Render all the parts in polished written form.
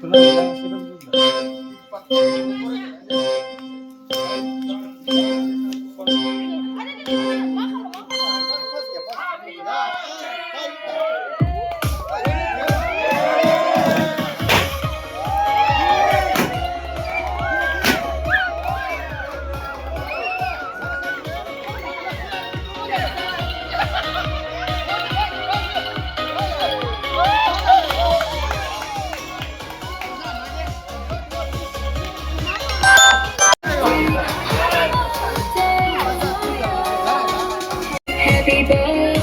Happy birthday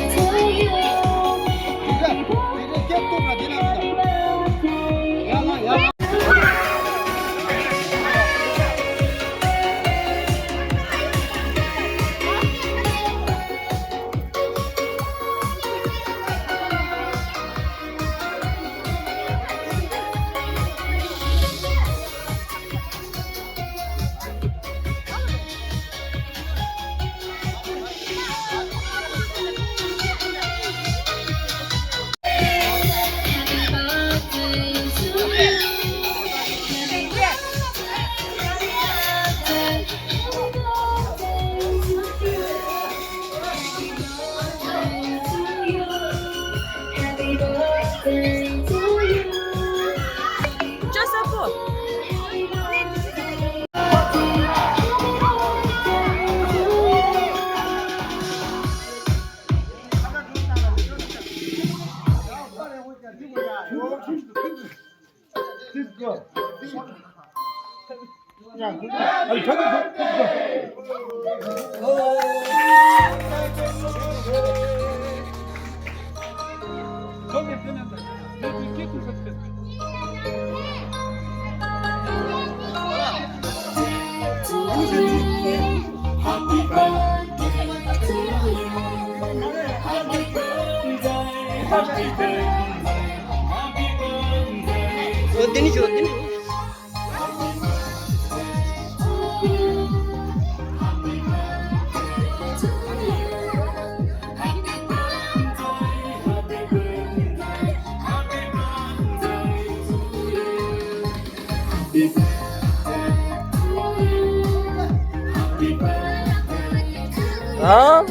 to you. Đó.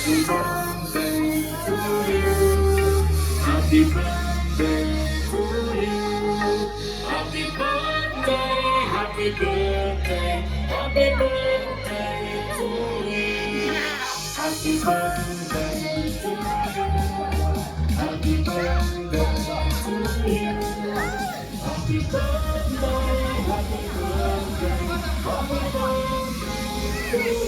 Happy birthday to you. Happy birthday, happy birthday, happy birthday to you. Happy birthday to you. Happy birthday to you. Happy birthday, happy birthday, happy birthday to you.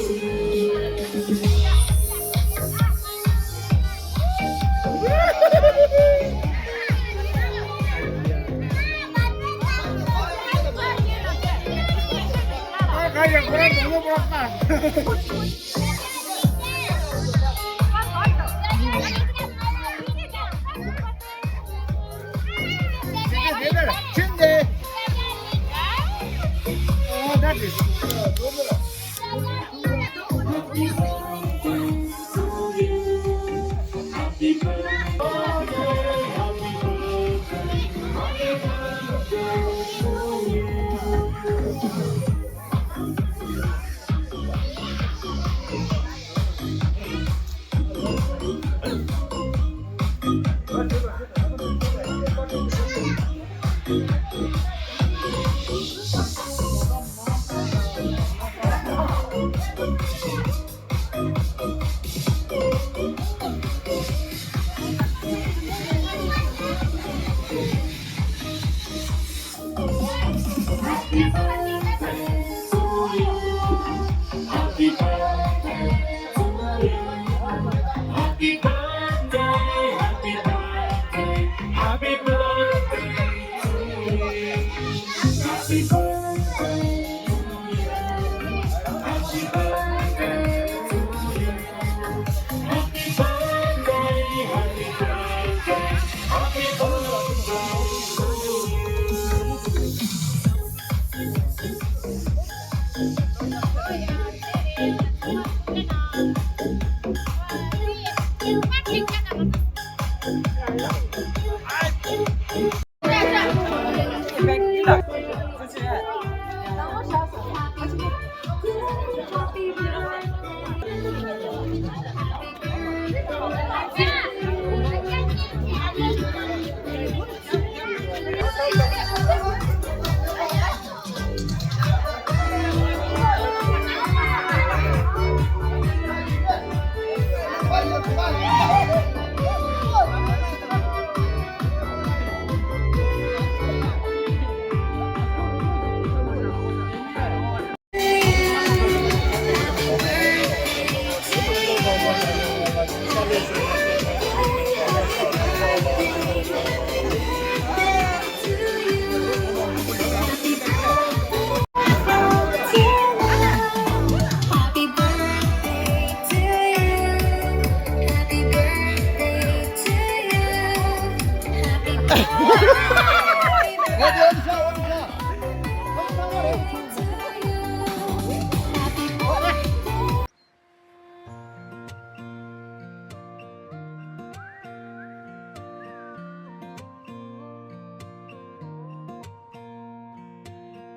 Kayak kurang dulu berapa? Şimdi. Oh, that is.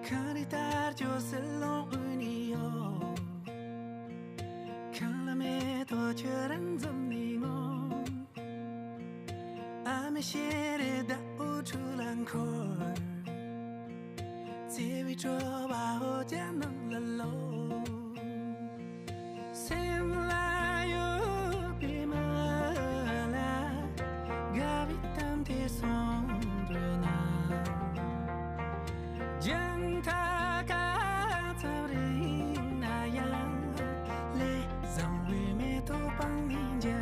Kan itar yo selon unio Kan la me to chören zum ni ngo Ame shere da u chulan kor Zi wi chua ba ho jian nang la lo Sem la yo bi ma la Ga vi tam ti son de na Jang ta ka tao ring na yang le zong wi me to bang ning ja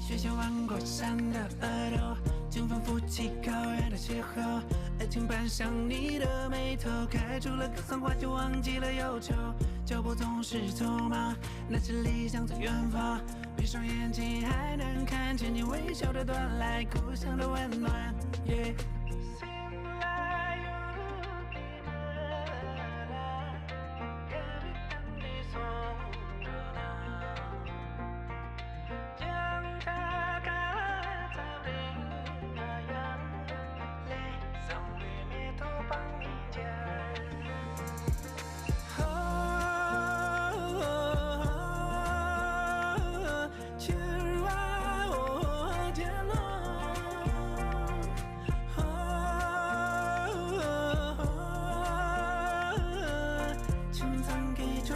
学校弯过山的额头，经风拂起高原的邂逅，爱情搬上你的眉头，开出了格桑花就忘记了忧愁。脚步总是匆忙，那些理想在远方。闭上眼睛还能看见你微笑的端来，故乡的温暖。Yeah.请曾给这